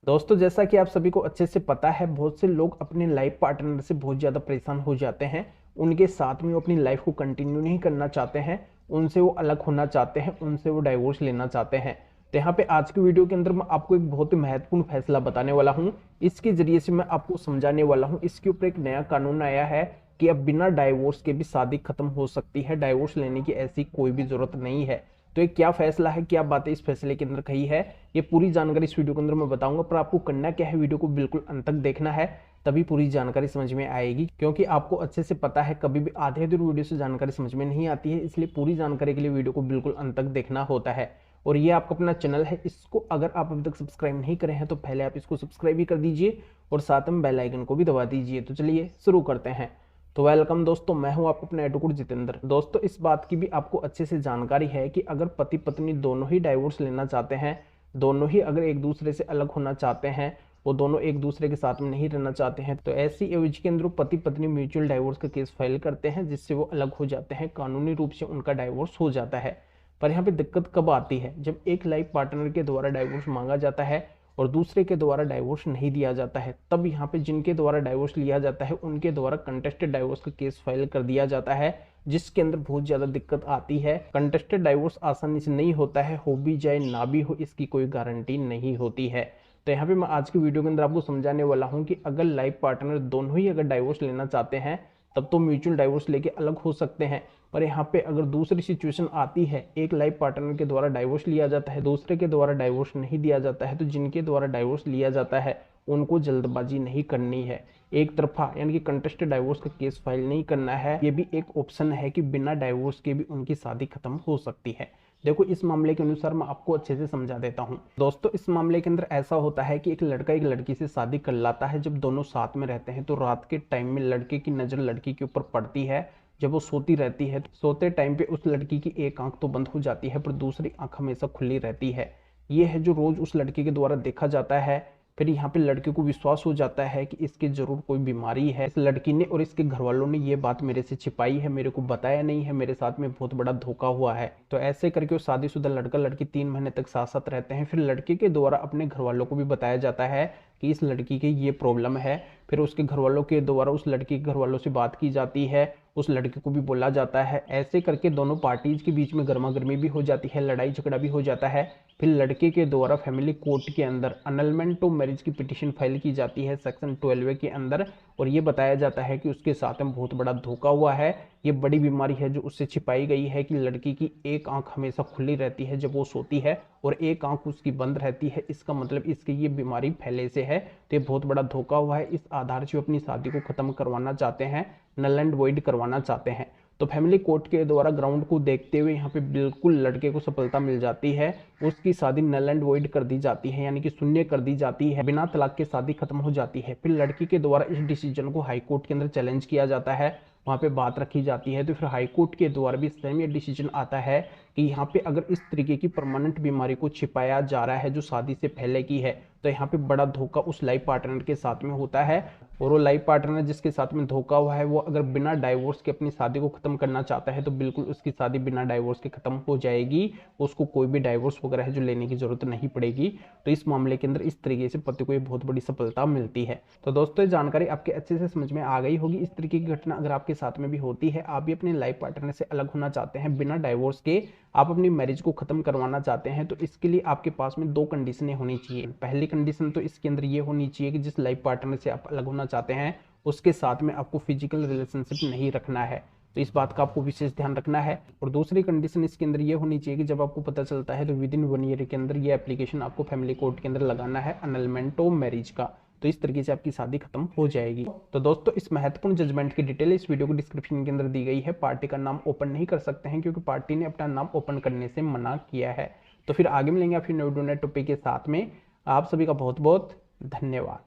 दोस्तों, जैसा कि आप सभी को अच्छे से पता है, बहुत से लोग अपने लाइफ पार्टनर से बहुत ज़्यादा परेशान हो जाते हैं। उनके साथ में वो अपनी लाइफ को कंटिन्यू नहीं करना चाहते हैं, उनसे वो अलग होना चाहते हैं, उनसे वो डाइवोर्स लेना चाहते हैं। तो यहाँ पे आज की वीडियो के अंदर मैं आपको एक बहुत ही महत्वपूर्ण फैसला बताने वाला हूँ। इसके जरिए से मैं आपको समझाने वाला हूँ, इसके ऊपर एक नया कानून आया है कि अब बिना डाइवोर्स के भी शादी खत्म हो सकती है। डाइवोर्स लेने की ऐसी कोई भी जरूरत नहीं है। तो ये क्या फैसला है, क्या बातें इस फैसले के अंदर कही है, ये पूरी जानकारी इस वीडियो के अंदर मैं बताऊंगा। पर आपको करना क्या है, वीडियो को बिल्कुल अंत तक देखना है, तभी पूरी जानकारी समझ में आएगी। क्योंकि आपको अच्छे से पता है, कभी भी आधे अधूरी वीडियो से जानकारी समझ में नहीं आती है, इसलिए पूरी जानकारी के लिए वीडियो को बिल्कुल अंत तक देखना होता है। और ये आपका अपना चैनल है, इसको अगर आप अभी तक सब्सक्राइब नहीं करे हैं तो पहले आप इसको सब्सक्राइब भी कर दीजिए और साथ में बेल आइकन को भी दबा दीजिए। तो चलिए शुरू करते हैं। तो वेलकम दोस्तों, मैं हूं आपको अपना एडवोकेट जितेंद्र। दोस्तों, इस बात की भी आपको अच्छे से जानकारी है कि अगर पति पत्नी दोनों ही डाइवोर्स लेना चाहते हैं, दोनों ही अगर एक दूसरे से अलग होना चाहते हैं, वो दोनों एक दूसरे के साथ में नहीं रहना चाहते हैं, तो ऐसी एवज के अंदर पति पत्नी म्यूचुअल डाइवोर्स का केस फाइल करते हैं, जिससे वो अलग हो जाते हैं, कानूनी रूप से उनका डाइवोर्स हो जाता है। पर यहाँ पे दिक्कत कब आती है, जब एक लाइफ पार्टनर के द्वारा डाइवोर्स मांगा जाता है और दूसरे के द्वारा डाइवोर्स नहीं दिया जाता है। तब यहाँ पे जिनके द्वारा डाइवोर्स लिया जाता है उनके द्वारा कंटेस्टेड डाइवोर्स का केस फाइल कर दिया जाता है, जिसके अंदर बहुत ज्यादा दिक्कत आती है। कंटेस्टेड डाइवोर्स आसानी से नहीं होता है, हो भी जाए ना भी हो इसकी कोई गारंटी नहीं होती है। तो यहाँ पे मैं आज की वीडियो के अंदर आपको समझाने वाला हूँ कि अगर लाइफ पार्टनर दोनों ही अगर डाइवोर्स लेना चाहते हैं, तब तो म्यूचुअल डाइवोर्स लेके अलग हो सकते हैं। पर यहाँ पे अगर दूसरी सिचुएशन आती है, एक लाइफ पार्टनर के द्वारा डाइवोर्स लिया जाता है, दूसरे के द्वारा डाइवोर्स नहीं दिया जाता है, तो जिनके द्वारा डाइवोर्स लिया जाता है उनको जल्दबाजी नहीं करनी है। एक तरफा यानी कि कंटेस्टेड डाइवोर्स का केस फाइल नहीं करना है। ये भी एक ऑप्शन है कि बिना डाइवोर्स के भी उनकी शादी खत्म हो सकती है। देखो, इस मामले के अनुसार मैं आपको अच्छे से समझा देता हूँ। दोस्तों, इस मामले के अंदर ऐसा होता है कि एक लड़का एक लड़की से शादी कर लाता है। जब दोनों साथ में रहते हैं तो रात के टाइम में लड़के की नजर लड़की के ऊपर पड़ती है। जब वो सोती रहती है तो सोते टाइम पे उस लड़की की एक आंख तो बंद हो जाती है, पर दूसरी आंख हमेशा खुली रहती है। ये है जो रोज उस लड़के के द्वारा देखा जाता है। फिर यहाँ पे लड़के को विश्वास हो जाता है कि इसके जरूर कोई बीमारी है। इस लड़की ने और इसके घर वालों ने ये बात मेरे से छिपाई है, मेरे को बताया नहीं है, मेरे साथ में बहुत बड़ा धोखा हुआ है। तो ऐसे करके वो शादीशुदा लड़का लड़की 3 महीने तक साथ साथ रहते हैं। फिर लड़के के द्वारा अपने घर वालों को भी बताया जाता है कि इस लड़की के ये प्रॉब्लम है। फिर उसके घर वालों के द्वारा उस लड़की के घर वालों से बात की जाती है, उस लड़के को भी बोला जाता है। ऐसे करके दोनों पार्टीज के बीच में गर्मा गर्मी भी हो जाती है, लड़ाई झगड़ा भी हो जाता है। फिर लड़के के द्वारा फैमिली कोर्ट के अंदर अनलमेंट ऑफ मैरिज की पिटीशन फाइल की जाती है सेक्शन 12 के अंदर, और ये बताया जाता है कि उसके साथ में बहुत बड़ा धोखा हुआ है। ये बड़ी बीमारी है जो उससे छिपाई गई है कि लड़की की एक आंख हमेशा खुली रहती है जब वो सोती है और एक आंख उसकी बंद रहती है। इसका मतलब इसकी ये बीमारी पहले से है। तो ये बहुत बड़ा धोखा हुआ है। इस आधार से वो अपनी शादी को खत्म करवाना चाहते हैं, नल एंड वॉइड करवाना चाहते हैं। तो फैमिली कोर्ट के द्वारा ग्राउंड को देखते हुए यहाँ पे बिल्कुल लड़के को सफलता मिल जाती है। उसकी शादी नल एंड वॉइड कर दी जाती है, यानी कि शून्य कर दी जाती है, बिना तलाक के शादी खत्म हो जाती है। फिर लड़की के द्वारा इस डिसीजन को हाई कोर्ट के अंदर चैलेंज किया जाता है, वहां पे बात रखी जाती है। तो फिर हाई कोर्ट के द्वारा भी सेम ये डिसीजन आता है कि यहाँ पे अगर इस तरीके की परमानेंट बीमारी को छिपाया जा रहा है जो शादी से पहले की है, तो यहाँ पे बड़ा धोखा उस लाइफ पार्टनर के साथ में होता है। और वो लाइफ पार्टनर जिसके साथ में धोखा हुआ है, वो अगर बिना डाइवोर्स के अपनी शादी को खत्म करना चाहता है तो बिल्कुल उसकी शादी बिना डाइवोर्स के खत्म हो जाएगी। उसको कोई भी डाइवोर्स वगैरह है जो लेने की जरूरत नहीं पड़ेगी। तो इस मामले के अंदर इस तरीके से पति को ये बहुत बड़ी सफलता मिलती है। तो दोस्तों, ये जानकारी आपके अच्छे से समझ में आ गई होगी। इस तरीके की घटना अगर आपके साथ में भी होती है, आप भी अपने लाइफ पार्टनर से अलग होना चाहते हैं बिना डाइवोर्स के, आप अपनी मैरिज को खत्म करवाना चाहते हैं, तो इसके लिए आपके पास में 2 कंडीशनें होनी चाहिए। पहली कंडीशन तो इसके अंदर ये होनी चाहिए कि जिस लाइफ पार्टनर से आप अलग होना चाहते हैं उसके साथ में आपको फिजिकल रिलेशनशिप नहीं रखना है। तो इस बात का आपको विशेष ध्यान रखना है। और दूसरी कंडीशन इसके अंदर ये होनी चाहिए कि जब आपको पता चलता है तो विद इन 1 ईयर के अंदर ये एप्लीकेशन आपको फैमिली कोर्ट के अंदर लगाना है, अनलमेंट ऑफ मैरिज का। तो इस तरीके से आपकी शादी खत्म हो जाएगी। तो दोस्तों, इस महत्वपूर्ण जजमेंट की डिटेल इस वीडियो को डिस्क्रिप्शन के अंदर दी गई है। पार्टी का नाम ओपन नहीं कर सकते हैं क्योंकि पार्टी ने अपना नाम ओपन करने से मना किया है। तो फिर आगे मिलेंगे फिर नए टॉपिक के साथ में। आप सभी का बहुत बहुत धन्यवाद।